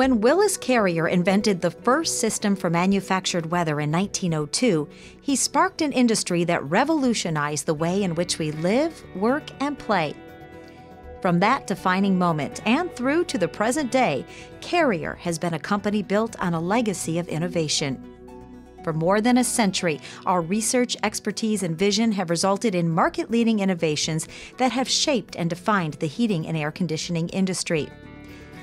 When Willis Carrier invented the first system for manufactured weather in 1902, he sparked an industry that revolutionized the way in which we live, work, and play. From that defining moment and through to the present day, Carrier has been a company built on a legacy of innovation. For more than a century, our research, expertise, and vision have resulted in market-leading innovations that have shaped and defined the heating and air conditioning industry.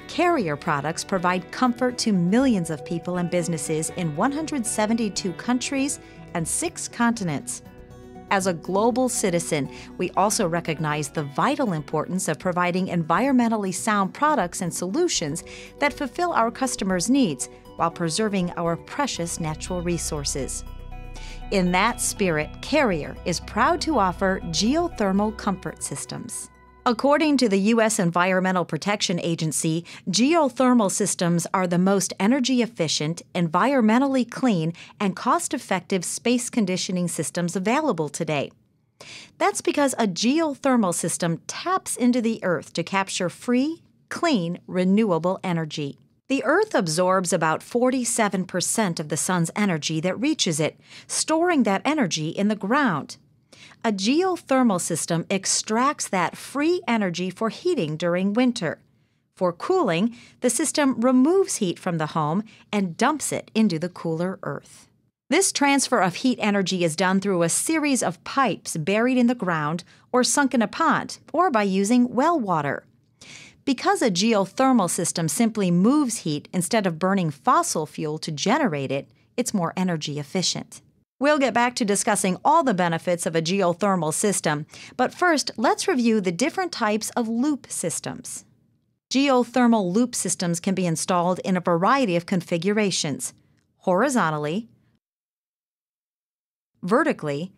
Carrier products provide comfort to millions of people and businesses in 172 countries and 6 continents. As a global citizen, we also recognize the vital importance of providing environmentally sound products and solutions that fulfill our customers' needs while preserving our precious natural resources. In that spirit, Carrier is proud to offer geothermal comfort systems. According to the U.S. Environmental Protection Agency, geothermal systems are the most energy-efficient, environmentally clean, and cost-effective space conditioning systems available today. That's because a geothermal system taps into the Earth to capture free, clean, renewable energy. The Earth absorbs about 47% of the sun's energy that reaches it, storing that energy in the ground. A geothermal system extracts that free energy for heating during winter. For cooling, the system removes heat from the home and dumps it into the cooler earth. This transfer of heat energy is done through a series of pipes buried in the ground or sunk in a pond, or by using well water. Because a geothermal system simply moves heat instead of burning fossil fuel to generate it, it's more energy efficient. We'll get back to discussing all the benefits of a geothermal system, but first, let's review the different types of loop systems. Geothermal loop systems can be installed in a variety of configurations: horizontally, vertically,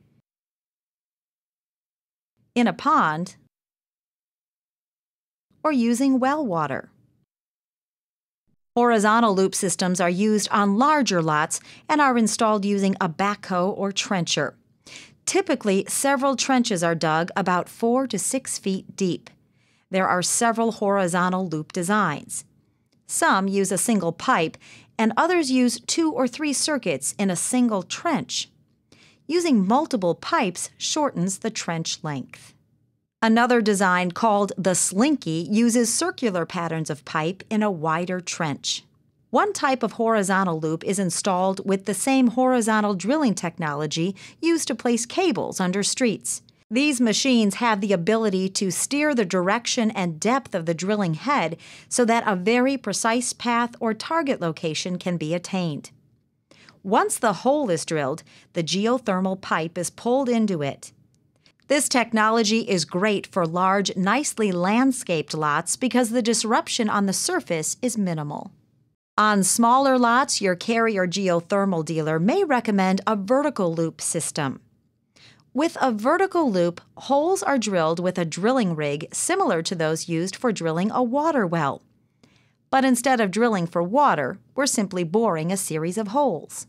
in a pond, or using well water. Horizontal loop systems are used on larger lots and are installed using a backhoe or trencher. Typically, several trenches are dug about 4 to 6 feet deep. There are several horizontal loop designs. Some use a single pipe, and others use 2 or 3 circuits in a single trench. Using multiple pipes shortens the trench length. Another design, called the slinky, uses circular patterns of pipe in a wider trench. One type of horizontal loop is installed with the same horizontal drilling technology used to place cables under streets. These machines have the ability to steer the direction and depth of the drilling head so that a very precise path or target location can be attained. Once the hole is drilled, the geothermal pipe is pulled into it. This technology is great for large, nicely landscaped lots because the disruption on the surface is minimal. On smaller lots, your Carrier geothermal dealer may recommend a vertical loop system. With a vertical loop, holes are drilled with a drilling rig similar to those used for drilling a water well. But instead of drilling for water, we're simply boring a series of holes.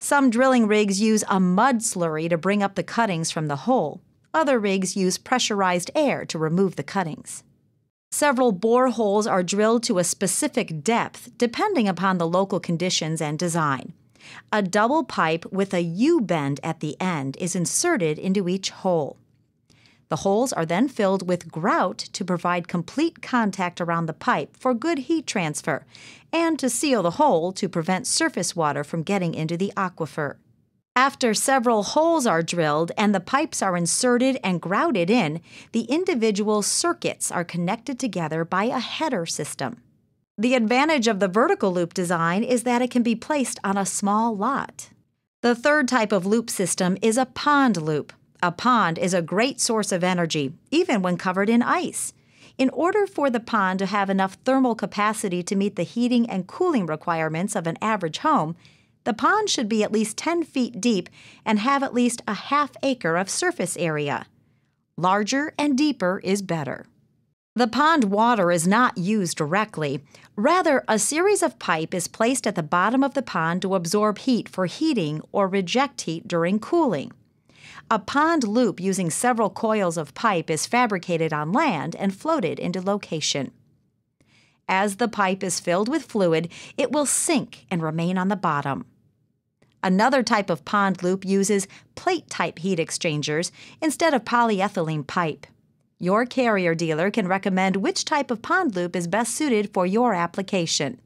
Some drilling rigs use a mud slurry to bring up the cuttings from the hole. Other rigs use pressurized air to remove the cuttings. Several boreholes are drilled to a specific depth depending upon the local conditions and design. A double pipe with a U-bend at the end is inserted into each hole. The holes are then filled with grout to provide complete contact around the pipe for good heat transfer, and to seal the hole to prevent surface water from getting into the aquifer. After several holes are drilled and the pipes are inserted and grouted in, the individual circuits are connected together by a header system. The advantage of the vertical loop design is that it can be placed on a small lot. The third type of loop system is a pond loop. A pond is a great source of energy, even when covered in ice. In order for the pond to have enough thermal capacity to meet the heating and cooling requirements of an average home, the pond should be at least 10 feet deep and have at least a half acre of surface area. Larger and deeper is better. The pond water is not used directly. Rather, a series of pipe is placed at the bottom of the pond to absorb heat for heating or reject heat during cooling. A pond loop using several coils of pipe is fabricated on land and floated into location. As the pipe is filled with fluid, it will sink and remain on the bottom. Another type of pond loop uses plate-type heat exchangers instead of polyethylene pipe. Your carrier dealer can recommend which type of pond loop is best suited for your application.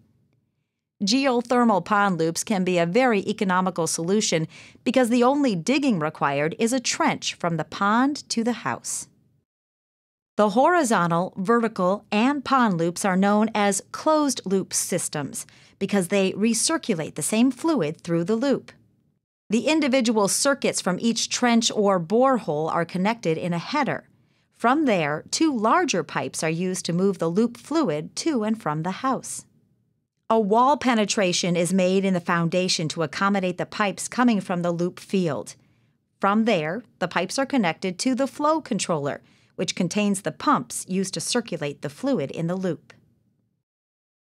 Geothermal pond loops can be a very economical solution because the only digging required is a trench from the pond to the house. The horizontal, vertical, and pond loops are known as closed-loop systems because they recirculate the same fluid through the loop. The individual circuits from each trench or borehole are connected in a header. From there, two larger pipes are used to move the loop fluid to and from the house. A wall penetration is made in the foundation to accommodate the pipes coming from the loop field. From there, the pipes are connected to the flow controller, which contains the pumps used to circulate the fluid in the loop.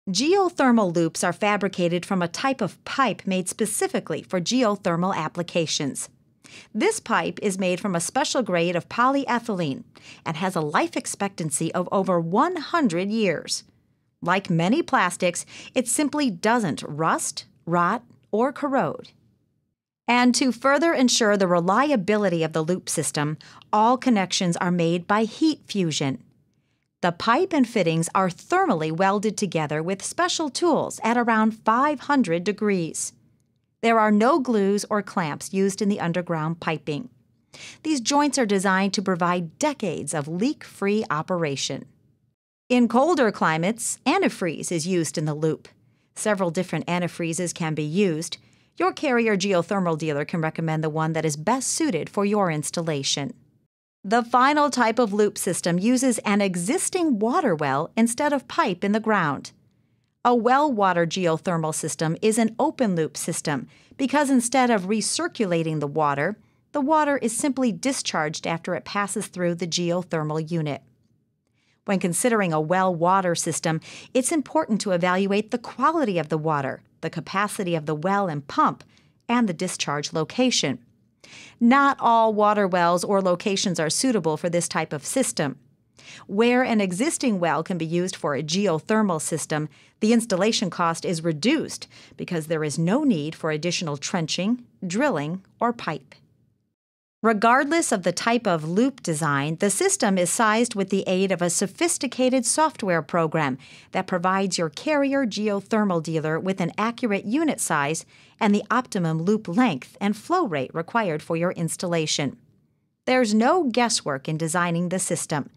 Geothermal loops are fabricated from a type of pipe made specifically for geothermal applications. This pipe is made from a special grade of polyethylene and has a life expectancy of over 100 years. Like many plastics, it simply doesn't rust, rot, or corrode. And to further ensure the reliability of the loop system, all connections are made by heat fusion. The pipe and fittings are thermally welded together with special tools at around 500 degrees. There are no glues or clamps used in the underground piping. These joints are designed to provide decades of leak-free operation. In colder climates, antifreeze is used in the loop. Several different antifreezes can be used. Your carrier geothermal dealer can recommend the one that is best suited for your installation. The final type of loop system uses an existing water well instead of pipe in the ground. A well water geothermal system is an open loop system because instead of recirculating the water is simply discharged after it passes through the geothermal unit. When considering a well water system, it's important to evaluate the quality of the water, the capacity of the well and pump, and the discharge location. Not all water wells or locations are suitable for this type of system. Where an existing well can be used for a geothermal system, the installation cost is reduced because there is no need for additional trenching, drilling, or pipe. Regardless of the type of loop design, the system is sized with the aid of a sophisticated software program that provides your carrier geothermal dealer with an accurate unit size and the optimum loop length and flow rate required for your installation. There's no guesswork in designing the system.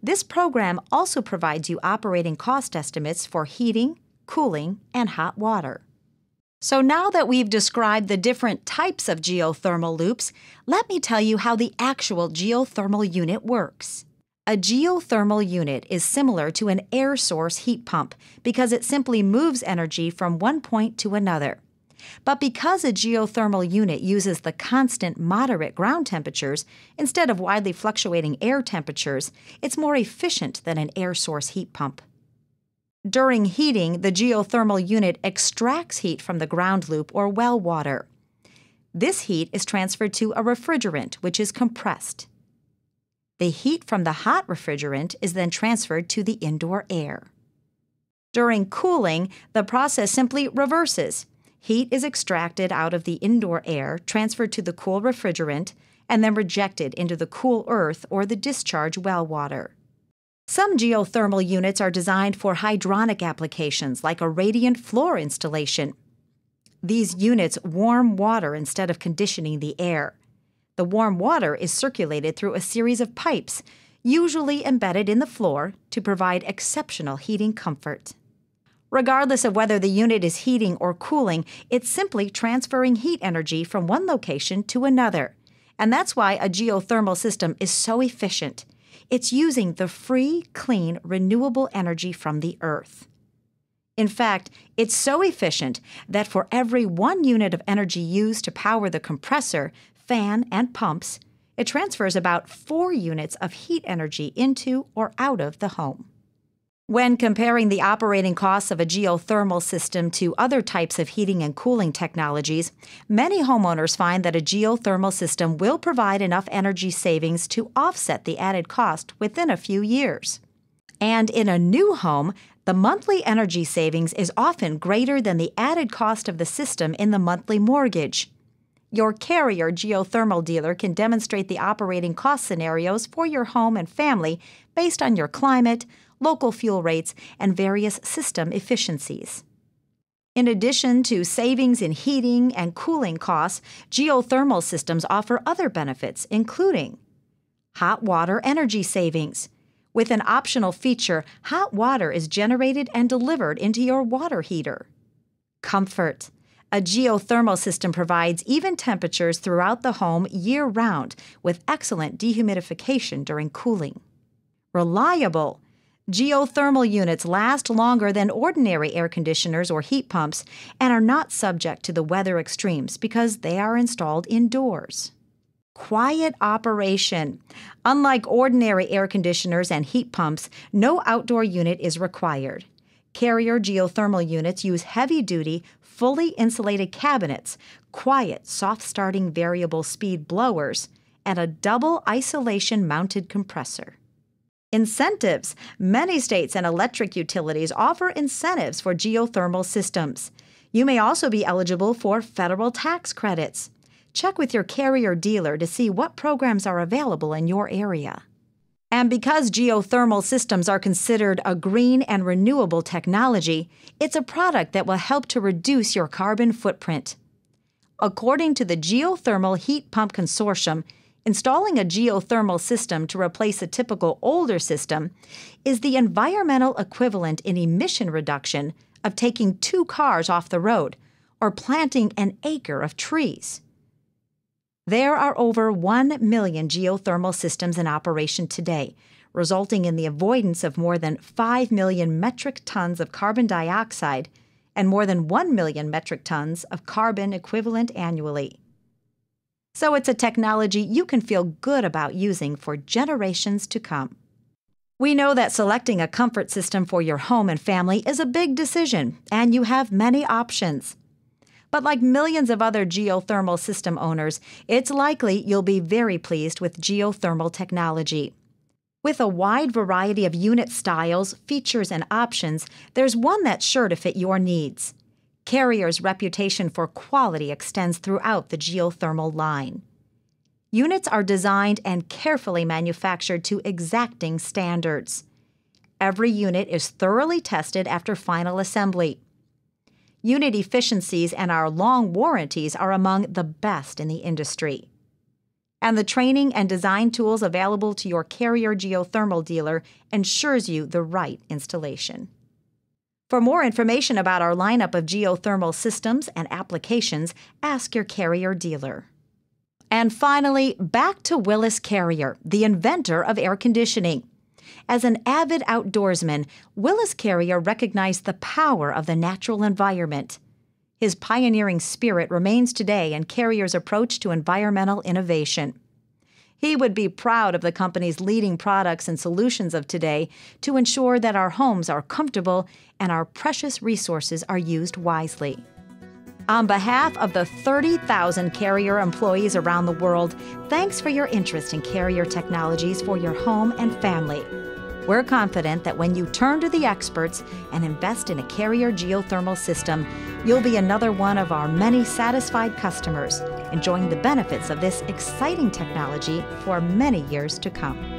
This program also provides you operating cost estimates for heating, cooling, and hot water. So now that we've described the different types of geothermal loops, let me tell you how the actual geothermal unit works. A geothermal unit is similar to an air source heat pump because it simply moves energy from one point to another. But because a geothermal unit uses the constant moderate ground temperatures instead of widely fluctuating air temperatures, it's more efficient than an air source heat pump. During heating, the geothermal unit extracts heat from the ground loop or well water. This heat is transferred to a refrigerant, which is compressed. The heat from the hot refrigerant is then transferred to the indoor air. During cooling, the process simply reverses. Heat is extracted out of the indoor air, transferred to the cool refrigerant, and then rejected into the cool earth or the discharge well water. Some geothermal units are designed for hydronic applications like a radiant floor installation. These units warm water instead of conditioning the air. The warm water is circulated through a series of pipes, usually embedded in the floor, to provide exceptional heating comfort. Regardless of whether the unit is heating or cooling, it's simply transferring heat energy from one location to another. And that's why a geothermal system is so efficient. It's using the free, clean, renewable energy from the earth. In fact, it's so efficient that for every 1 unit of energy used to power the compressor, fan, and pumps, it transfers about 4 units of heat energy into or out of the home. When comparing the operating costs of a geothermal system to other types of heating and cooling technologies, many homeowners find that a geothermal system will provide enough energy savings to offset the added cost within a few years. And in a new home, The monthly energy savings is often greater than the added cost of the system in the monthly mortgage. Your Carrier Geothermal dealer can demonstrate the operating cost scenarios for your home and family based on your climate, local fuel rates, and various system efficiencies. In addition to savings in heating and cooling costs, geothermal systems offer other benefits, including hot water energy savings. With an optional feature, hot water is generated and delivered into your water heater. Comfort. A geothermal system provides even temperatures throughout the home year-round, with excellent dehumidification during cooling. Reliable. Geothermal units last longer than ordinary air conditioners or heat pumps and are not subject to the weather extremes because they are installed indoors. Quiet operation. Unlike ordinary air conditioners and heat pumps, no outdoor unit is required. Carrier geothermal units use heavy-duty, fully insulated cabinets, quiet, soft-starting variable speed blowers, and a double isolation-mounted compressor. Incentives. Many states and electric utilities offer incentives for geothermal systems. You may also be eligible for federal tax credits. Check with your Carrier dealer to see what programs are available in your area. And because geothermal systems are considered a green and renewable technology, it's a product that will help to reduce your carbon footprint. According to the Geothermal Heat Pump Consortium, installing a geothermal system to replace a typical older system is the environmental equivalent in emission reduction of taking 2 cars off the road or planting an acre of trees. There are over 1 million geothermal systems in operation today, resulting in the avoidance of more than 5 million metric tons of carbon dioxide and more than 1 million metric tons of carbon equivalent annually. So it's a technology you can feel good about using for generations to come. We know that selecting a comfort system for your home and family is a big decision, and you have many options. But like millions of other geothermal system owners, it's likely you'll be very pleased with geothermal technology. With a wide variety of unit styles, features, and options, there's one that's sure to fit your needs. Carrier's reputation for quality extends throughout the geothermal line. Units are designed and carefully manufactured to exacting standards. Every unit is thoroughly tested after final assembly. Unit efficiencies and our long warranties are among the best in the industry. And the training and design tools available to your Carrier geothermal dealer ensures you the right installation. For more information about our lineup of geothermal systems and applications, ask your Carrier dealer. And finally, back to Willis Carrier, the inventor of air conditioning. As an avid outdoorsman, Willis Carrier recognized the power of the natural environment. His pioneering spirit remains today in Carrier's approach to environmental innovation. He would be proud of the company's leading products and solutions of today to ensure that our homes are comfortable and our precious resources are used wisely. On behalf of the 30,000 Carrier employees around the world, thanks for your interest in Carrier technologies for your home and family. We're confident that when you turn to the experts and invest in a Carrier geothermal system, you'll be another one of our many satisfied customers, enjoying the benefits of this exciting technology for many years to come.